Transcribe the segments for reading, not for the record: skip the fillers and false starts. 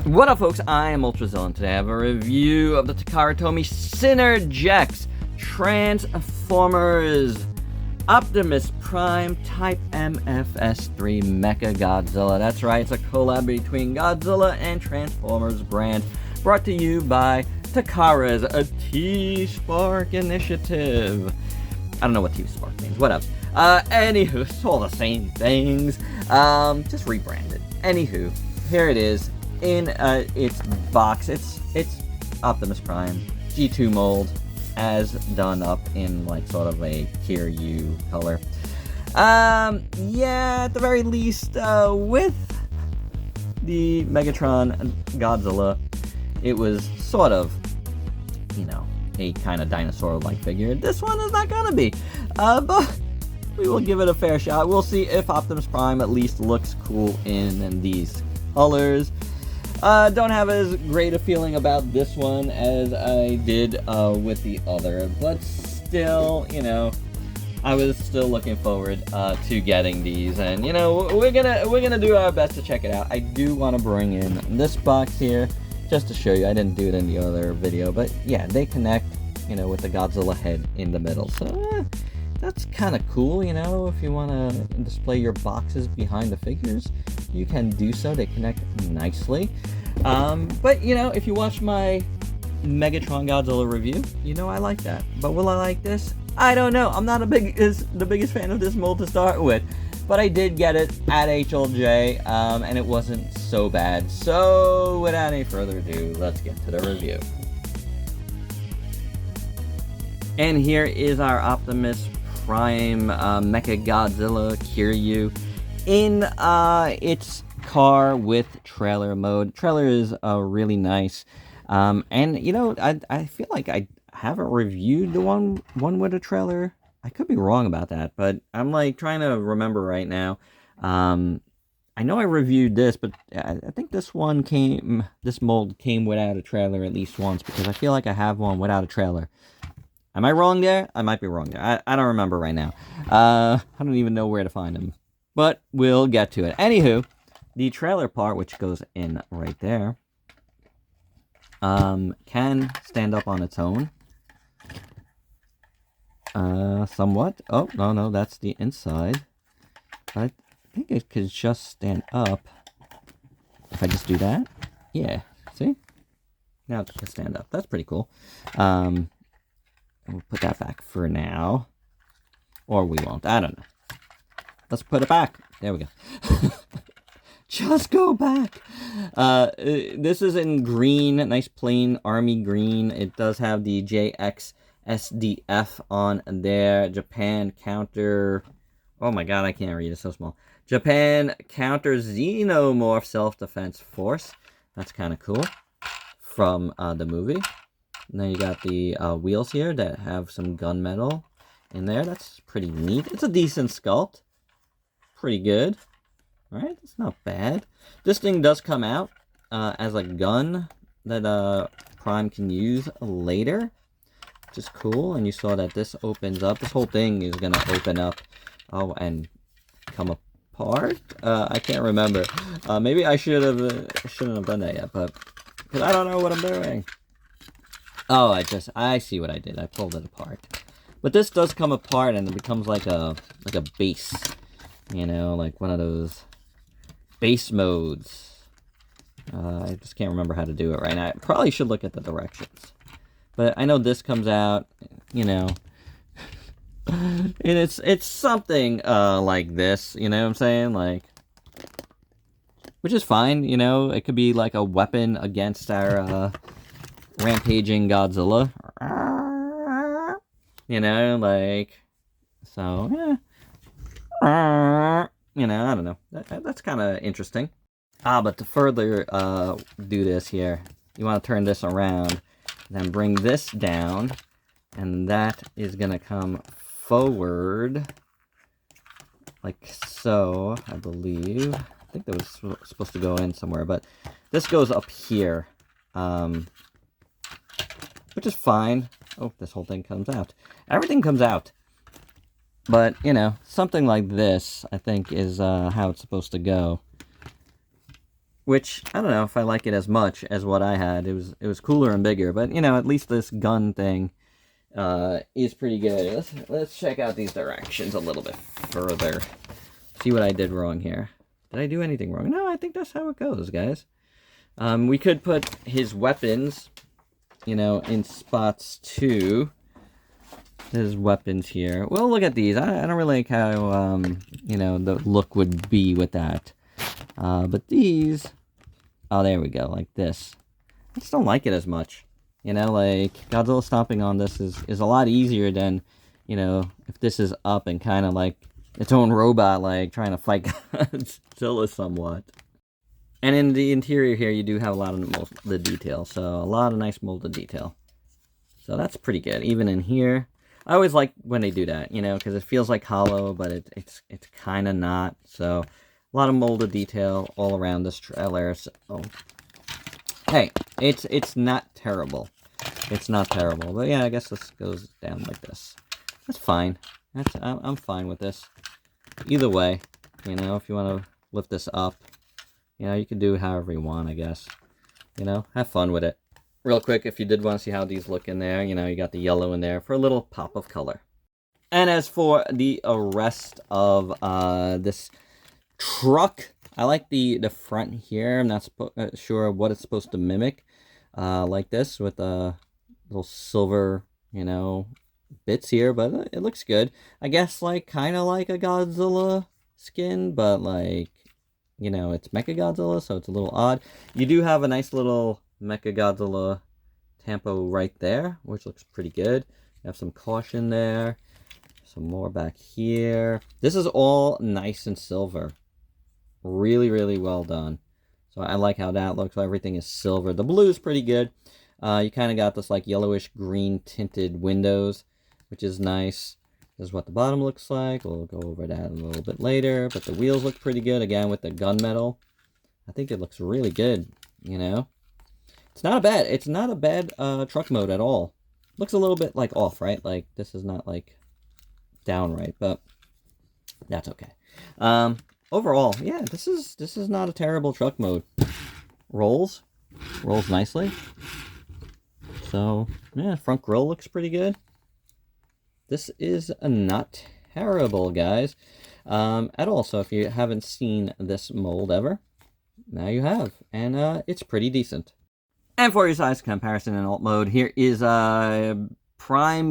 What up, folks? I am ultrazillatoys, and today I have a review of the TAKARA TOMY SYNERGENEX Transformers Optimus Prime Type MFS-3 MECHAGODZILLA. That's right, it's a collab between Godzilla and Transformers brand, brought to you by Takara's a T-Spark initiative. I don't know what T-Spark means, whatever. Anywho, it's all the same things, just rebranded. Anywho, here it is. In its box, it's Optimus Prime G2 mold, as done up in like sort of a Kiryu color. Yeah, at the very least, with the Megatron Godzilla, it was sort of, you know, a kind of dinosaur-like figure. This one is not gonna be, but we will give it a fair shot. We'll see if Optimus Prime at least looks cool in these colors. Don't have as great a feeling about this one as I did with the other, but still, you know, I was still looking forward to getting these, and you know, we're gonna do our best to check it out. I do want to bring in this box here just to show you. I didn't do it in the other video, but yeah, they connect, you know, with the Godzilla head in the middle, so that's kind of cool. You know, if you want to display your boxes behind the figures, you can do so. They connect nicely. But you know, if you watch my Megatron Godzilla review, you know I like that. But will I like this? I don't know. I'm not the biggest fan of this mold to start with, but I did get it at HLJ, and it wasn't so bad. So without any further ado, let's get to the review. And here is our Optimus Prime MECHAGODZILLA Kiryu in its car with trailer mode. Trailer is really nice, and you know, I feel like I haven't reviewed the one with a trailer. I could be wrong about that, but I'm like trying to remember right now. I know I reviewed this, but I think this mold came without a trailer at least once, because I feel like I have one without a trailer. Am I wrong there? I might be wrong there. I don't remember right now. I don't even know where to find them, but we'll get to it. Anywho, the trailer part, which goes in right there, can stand up on its own. Somewhat. Oh, no, that's the inside. I think it could just stand up. If I just do that. Yeah, see? Now it can stand up. That's pretty cool. We'll put that back for now. Or we won't. I don't know. Let's put it back. There we go. Just go back. This is in green, nice plain army green. It does have the JXSDF on there. Japan counter. Oh my god, I can't read. It's so small. Japan counter xenomorph self-defense force. That's kind of cool. From the movie. And then you got the wheels here that have some gunmetal in there. That's pretty neat. It's a decent sculpt. Pretty good. Right? It's not bad. This thing does come out as a gun that Prime can use later, which is cool. And you saw that this opens up. This whole thing is going to open up and come apart. I can't remember. Maybe I shouldn't have done that yet, but because I don't know what I'm doing. Oh, I see what I did. I pulled it apart. But this does come apart and it becomes like a base. You know, like one of those base modes. I just can't remember how to do it right now. I probably should look at the directions. But I know this comes out, you know. And it's something like this, you know what I'm saying? Like, which is fine, you know. It could be like a weapon against our rampaging Godzilla, you know, like, so, yeah, you know, I don't know, that's kind of interesting. But to further do this here, you want to turn this around, then bring this down, and that is going to come forward, like so, I believe. I think that was supposed to go in somewhere, but this goes up here, which is fine. Oh, this whole thing comes out. Everything comes out. But, you know, something like this, I think, is how it's supposed to go. which I don't know if I like it as much as what I had. It was cooler and bigger, but you know, at least this gun thing is pretty good. Let's check out these directions a little bit further. See what I did wrong here. Did I do anything wrong? No, I think that's how it goes, guys. We could put his weapons, you know, in spots too. His weapons here. Well, look at these. I don't really like how, you know, the look would be with that. But these, oh, there we go, like this. I just don't like it as much. You know, like, Godzilla stomping on this is a lot easier than, you know, if this is up and kind of like its own robot, like, trying to fight Godzilla somewhat. And in the interior here, you do have a lot of molded detail. So, a lot of nice molded detail. So, that's pretty good. Even in here, I always like when they do that, you know, because it feels like hollow, but it's kind of not. So, a lot of molded detail all around this trailer. So, hey, it's not terrible. It's not terrible. But yeah, I guess this goes down like this. That's fine. I'm fine with this. Either way, you know, if you want to lift this up, you know, you can do however you want, I guess. You know, have fun with it. Real quick, if you did want to see how these look in there, you know, you got the yellow in there for a little pop of color. And as for the rest of this truck, I like the front here. I'm not sure what it's supposed to mimic. Like this with a little silver, you know, bits here, but it looks good. I guess like kind of like a Godzilla skin, but like, you know, it's MECHAGODZILLA, so it's a little odd. You do have a nice little MECHAGODZILLA tampo right there, which looks pretty good. You have some caution there, some more back here. This is all nice and silver. Really, really well done. So I like how that looks. Everything is silver. The blue is pretty good. You kind of got this like yellowish green tinted windows, which is nice. This is what the bottom looks like. We'll go over that a little bit later. But the wheels look pretty good, again, with the gunmetal. I think it looks really good, you know. It's not a bad truck mode at all. Looks a little bit like off, right? Like this is not like downright, but that's okay. Overall, yeah, this is not a terrible truck mode. Rolls nicely. So yeah, front grille looks pretty good. This is not terrible, guys, at all. So if you haven't seen this mold ever, now you have, and it's pretty decent. And for your size comparison in alt mode, here is Prime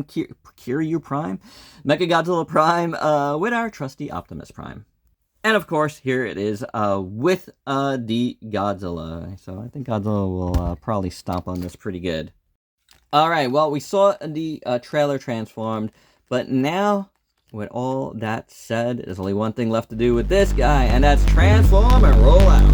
Kiryu Prime, MECHAGODZILLA Prime, with our trusty Optimus Prime. And of course, here it is with the Godzilla. So I think Godzilla will probably stomp on this pretty good. Alright, well, we saw the trailer transformed, but now, with all that said, there's only one thing left to do with this guy, and that's transform and roll out.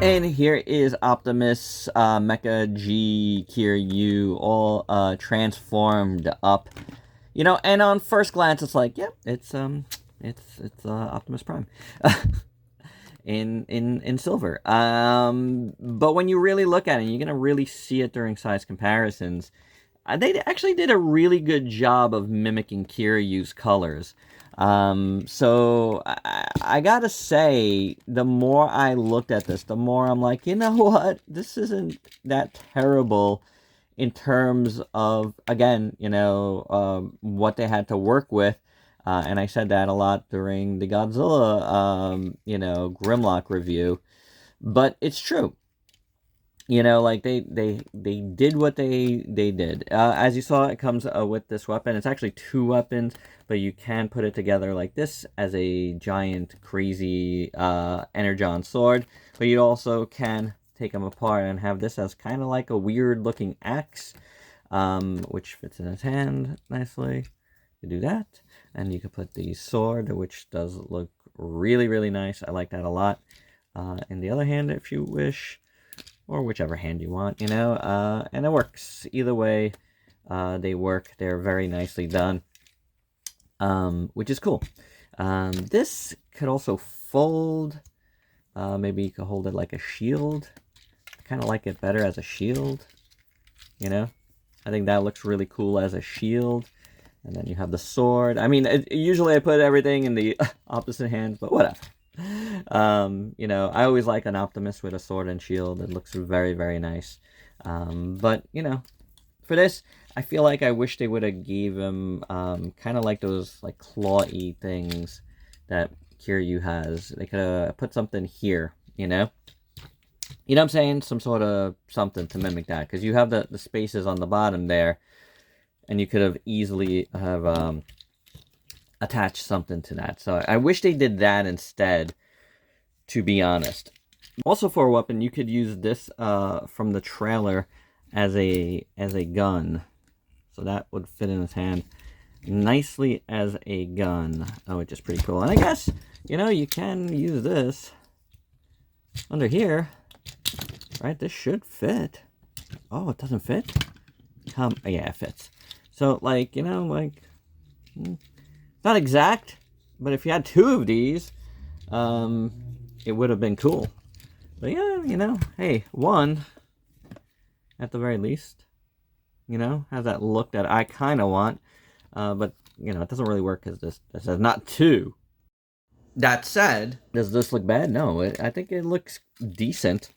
And here is Optimus, Mecha G, Kiryu, all transformed up. You know, and on first glance, it's like, yep, it's Optimus Prime in silver. But when you really look at it, you're gonna really see it during size comparisons. They actually did a really good job of mimicking Kiryu's colors. So I gotta say, the more I looked at this, the more I'm like, you know what? This isn't that terrible in terms of, again, you know, what they had to work with. And I said that a lot during the Godzilla, you know, Grimlock review. But it's true. You know, like they did what they did. As you saw, it comes with this weapon. It's actually 2 weapons, but you can put it together like this as a giant, crazy energon sword. But you also can take them apart and have this as kind of like a weird-looking axe, which fits in his hand nicely. You do that, and you can put the sword, which does look really, really nice. I like that a lot. In the other hand, if you wish, or whichever hand you want, you know, and it works. Either way, they work. They're very nicely done, which is cool. This could also fold. Maybe you could hold it like a shield. I kind of like it better as a shield, you know. I think that looks really cool as a shield. And then you have the sword. I mean, usually I put everything in the opposite hand, but whatever. You know, I always like an Optimus with a sword and shield. It looks very, very nice. But, you know, for this, I feel like I wish they would have gave him kind of like those like claw-y things that Kiryu has. They could have put something here, you know? You know what I'm saying? Some sort of something to mimic that. Because you have the spaces on the bottom there. And you could have easily have attached something to that. So I wish they did that instead, to be honest. Also for a weapon, you could use this from the trailer as a gun. So that would fit in his hand nicely as a gun, which is pretty cool. And I guess, you know, you can use this under here, right? This should fit. Oh, it doesn't fit? Yeah, it fits. So, like, you know, like, not exact, but if you had 2 of these, it would have been cool. But yeah, you know, hey, 1, at the very least, you know, has that look that I kind of want. But, you know, it doesn't really work because this says not 2. That said, does this look bad? No, I think it looks decent.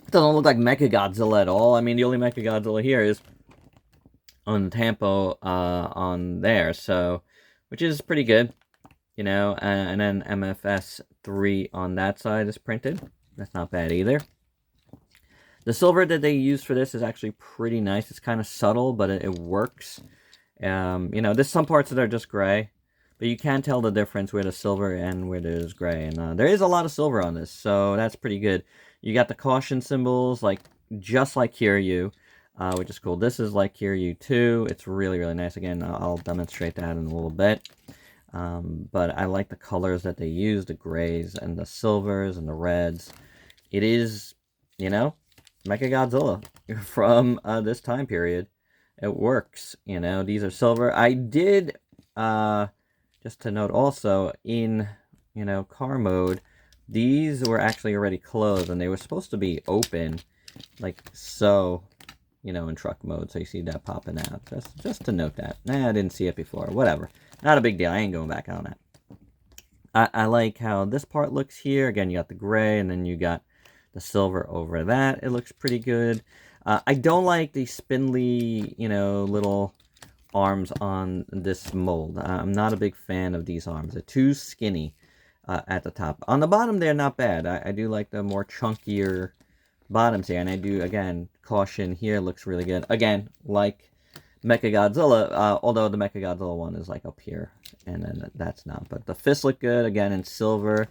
It doesn't look like MECHAGODZILLA at all. I mean, the only MECHAGODZILLA here is on Tampo on there, so, which is pretty good, you know, and then MFS-3 on that side is printed. That's not bad either. The silver that they use for this is actually pretty nice. It's kind of subtle, but it works. You know, there's some parts that are just gray, but you can tell the difference where the silver and where there's gray, and there is a lot of silver on this, so that's pretty good. You got the caution symbols, like just like Kiryu, which is cool. This is like Kiryu too. It's really, really nice. Again, I'll demonstrate that in a little bit. But I like the colors that they use, the grays and the silvers and the reds. It is, you know, MECHAGODZILLA from this time period. It works, you know. These are silver. I did, just to note also, in, you know, car mode, these were actually already closed, and they were supposed to be open, like so, you know, in truck mode. So you see that popping out. Just to note that. Nah, I didn't see it before. Whatever. Not a big deal. I ain't going back on that. I like how this part looks here. Again, you got the gray, and then you got the silver over that. It looks pretty good. I don't like the spindly, you know, little arms on this mold. I'm not a big fan of these arms. They're too skinny at the top. On the bottom, they're not bad. I do like the more chunkier bottoms here. And I do, again, caution here looks really good. Again, like MECHAGODZILLA, although the MECHAGODZILLA one is like up here, and then that's not. But the fists look good, again, in silver.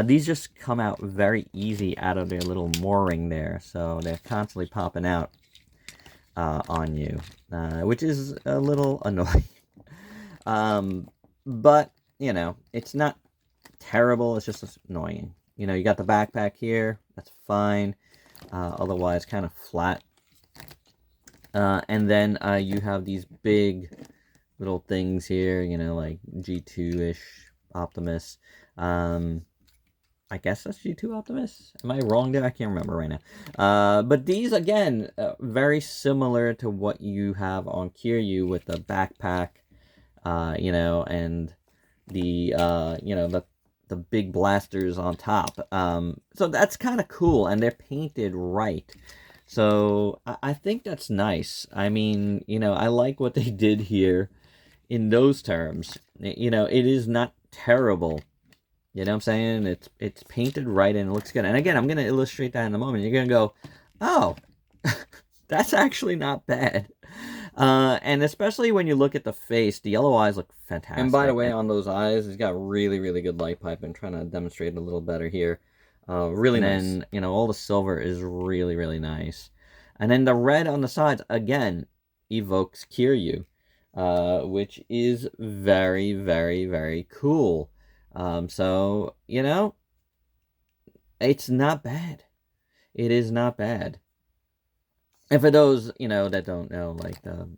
These just come out very easy out of their little mooring there, so they're constantly popping out on you, which is a little annoying. But, you know, it's not terrible, it's just annoying. You know, you got the backpack here, that's fine. Otherwise, kind of flat. And then you have these big little things here, you know, like G2-ish Optimus. I guess that's G2 Optimus? Am I wrong there? I can't remember right now. But these, again, very similar to what you have on Kiryu with the backpack, you know, and the, you know, the big blasters on top. So that's kind of cool, and they're painted right. So I think that's nice. I mean, you know, I like what they did here in those terms. You know, it is not terrible. You know what I'm saying? It's painted right and it looks good. And again, I'm going to illustrate that in a moment. You're going to go, Oh, that's actually not bad. And especially when you look at the face, the yellow eyes look fantastic. And by the way, on those eyes, he's got really, really good light pipe. I'm trying to demonstrate it a little better here. Really nice. And then, you know, all the silver is really, really nice. And then the red on the sides, again, evokes Kiryu, which is very, very, very cool. So, you know, it's not bad. It is not bad. And for those, you know, that don't know, like, the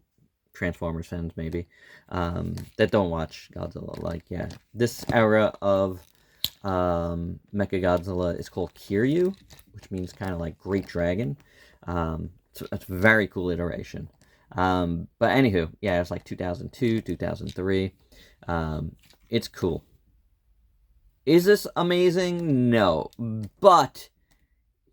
Transformers fans, maybe, that don't watch Godzilla, like, yeah, this era of Mechagodzilla is called Kiryu, which means kind of like Great Dragon. It's a very cool iteration. But anywho, yeah, it's like 2002, 2003. It's cool. Is this amazing? No. But,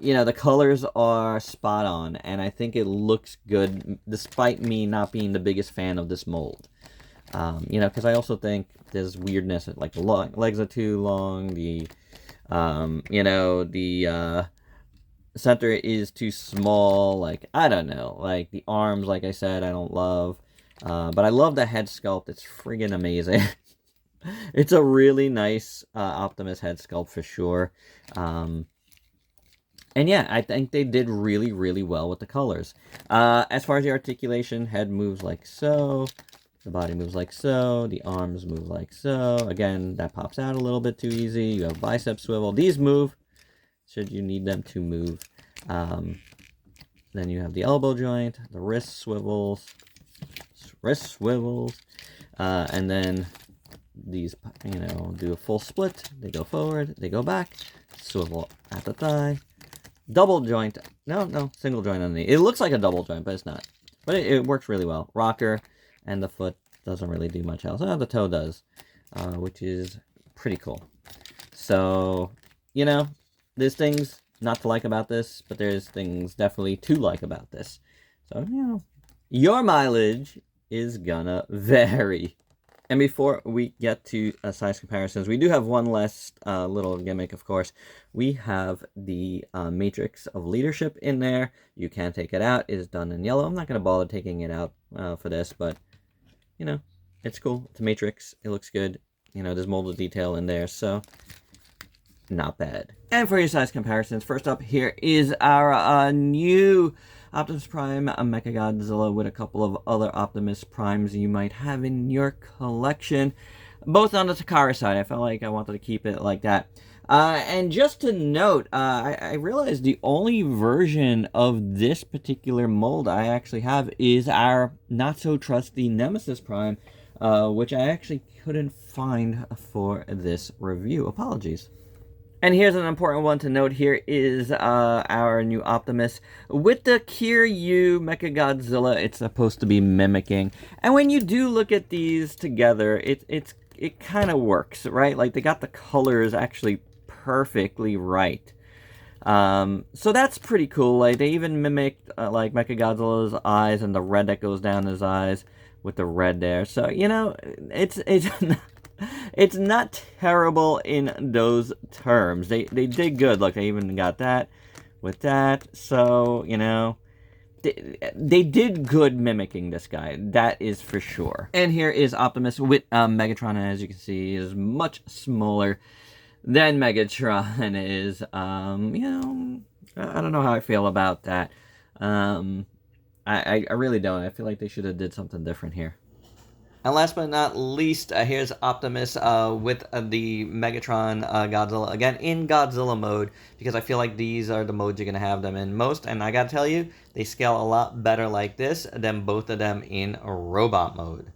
you know, the colors are spot on, and I think it looks good, despite me not being the biggest fan of this mold. You know, because I also think there's weirdness, like the legs are too long, the, you know, the, center is too small, like, I don't know, like, the arms, like I said, I don't love, but I love the head sculpt. It's friggin' amazing. It's a really nice, Optimus head sculpt for sure, and yeah, I think they did really, really well with the colors. As far as the articulation, head moves like so, the body moves like so, the arms move like so, again, that pops out a little bit too easy, you have bicep swivel, these move, should you need them to move. Then you have the elbow joint, the wrist swivels, and then these, you know, do a full split. They go forward, they go back, swivel at the thigh, double joint, no, single joint on the knee. It looks like a double joint, but it's not. But it works really well. Rocker, and the foot doesn't really do much else. The toe does, which is pretty cool. So, you know, there's things not to like about this, but there's things definitely to like about this. So, you know, your mileage is gonna vary. And before we get to size comparisons, we do have one last little gimmick, of course. We have the Matrix of Leadership in there. You can take it out. It is done in yellow. I'm not going to bother taking it out for this, but, you know, it's cool. It's a Matrix. It looks good. You know, there's molded detail in there, so not bad. And for your size comparisons, first up here is our new Optimus Prime, a Mechagodzilla, with a couple of other Optimus Primes you might have in your collection. Both on the Takara side. I felt like I wanted to keep it like that. And just to note, I realized the only version of this particular mold I actually have is our not-so-trusty Nemesis Prime, which I actually couldn't find for this review. Apologies. And here's an important one to note here is our new Optimus. With the Kiryu Mechagodzilla, it's supposed to be mimicking. And when you do look at these together, it kind of works, right? Like, they got the colors actually perfectly right. So that's pretty cool. Like, they even mimicked, like, Mechagodzilla's eyes and the red that goes down his eyes with the red there. So, you know, it's not terrible in those terms. They did good. Look, I even got that with that. So, you know, they did good mimicking this guy. That is for sure. And here is Optimus with Megatron. And as you can see, he is much smaller than Megatron is. You know, I don't know how I feel about that. I really don't. I feel like they should have did something different here. And last but not least, here's Optimus with the Megatron Godzilla, again, in Godzilla mode, because I feel like these are the modes you're going to have them in most, and I gotta tell you, they scale a lot better like this than both of them in robot mode.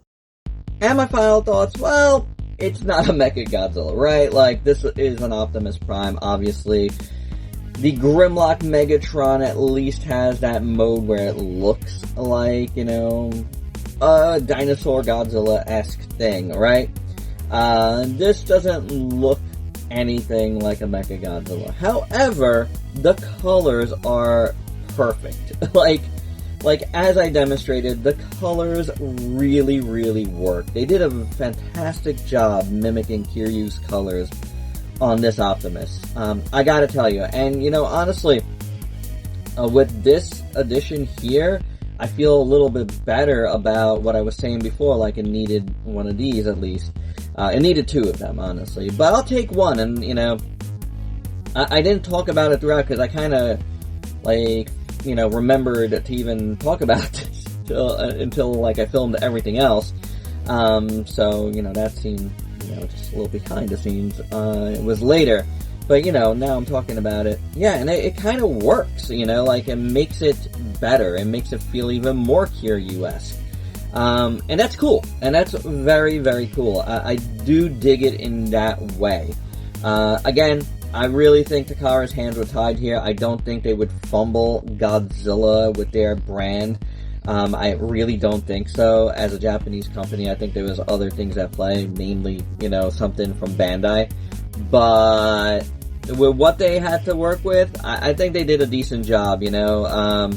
And my final thoughts, well, it's not a Mechagodzilla, right? Like, this is an Optimus Prime, obviously. The Grimlock Megatron at least has that mode where it looks like, you know, a dinosaur Godzilla-esque thing, right? This doesn't look anything like a Mechagodzilla. However, the colors are perfect. like as I demonstrated, the colors really, really work. They did a fantastic job mimicking Kiryu's colors on this Optimus. I gotta tell you, and you know, honestly, With this edition here, I feel a little bit better about what I was saying before, like it needed one of these at least. It needed two of them, honestly. But I'll take one, and, you know, I didn't talk about it throughout because I kind of, like, you know, remembered to even talk about this until like, I filmed everything else. So, you know, that seemed, you know, just a little behind the scenes. It was later. But, you know, now I'm talking about it. Yeah, and it kind of works, you know, like, it makes it better. It makes it feel even more Kiryu-esque. And that's cool. And that's very, very cool. I do dig it in that way. Again, I really think Takara's hands were tied here. I don't think they would fumble Godzilla with their brand. I really don't think so. As a Japanese company, I think there was other things at play, mainly, you know, something from Bandai. But with what they had to work with, I think they did a decent job, you know.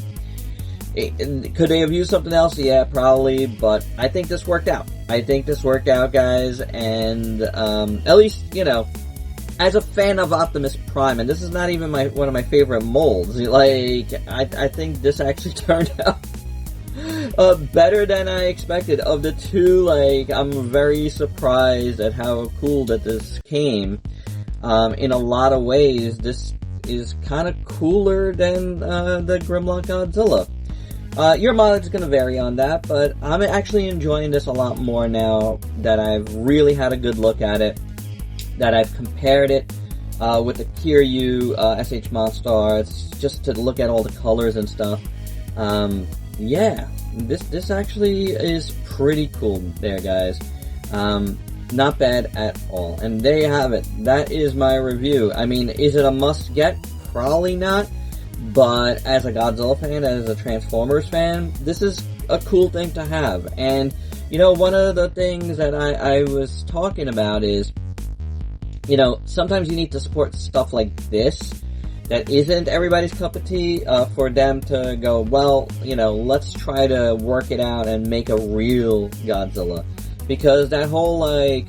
Could they have used something else? Yeah, probably, but I think this worked out. I think this worked out, guys, and at least, you know, as a fan of Optimus Prime, and this is not even one of my favorite molds, like, I think this actually turned out better than I expected. Of the two, like, I'm very surprised at how cool that this came. In a lot of ways, this is kind of cooler than the Grimlock Godzilla. Your mileage is going to vary on that, but I'm actually enjoying this a lot more now that I've really had a good look at it, that I've compared it with the Kiryu SH Monstars, just to look at all the colors and stuff. Yeah, this actually is pretty cool there, guys. Not bad at all. And there you have it. That is my review. I mean, is it a must-get? Probably not. But as a Godzilla fan, as a Transformers fan, this is a cool thing to have. And, you know, one of the things that I was talking about is, you know, sometimes you need to support stuff like this that isn't everybody's cup of tea, for them to go, well, you know, let's try to work it out and make a real Godzilla. Because that whole, like,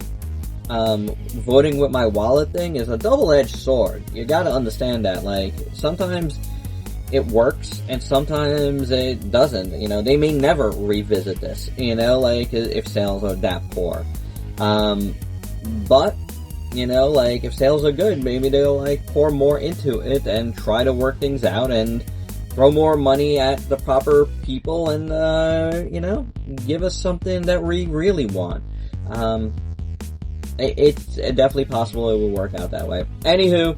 voting with my wallet thing is a double-edged sword. You gotta understand that. Like, sometimes it works, and sometimes it doesn't. You know, they may never revisit this, you know, like, if sales are that poor. But, you know, like, if sales are good, maybe they'll, like, pour more into it and try to work things out and throw more money at the proper people and, you know, give us something that we really want. It's definitely possible it will work out that way. Anywho,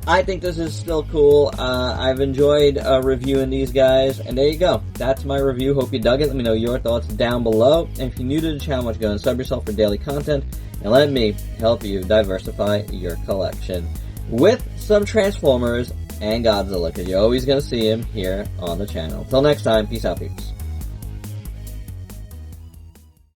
I think this is still cool. I've enjoyed reviewing these guys, and there you go. That's my review. Hope you dug it. Let me know your thoughts down below. And if you're new to the channel, go and sub yourself for daily content, and let me help you diversify your collection with some Transformers and Godzilla, because you're always going to see him here on the channel. Till next time, peace out, peeps.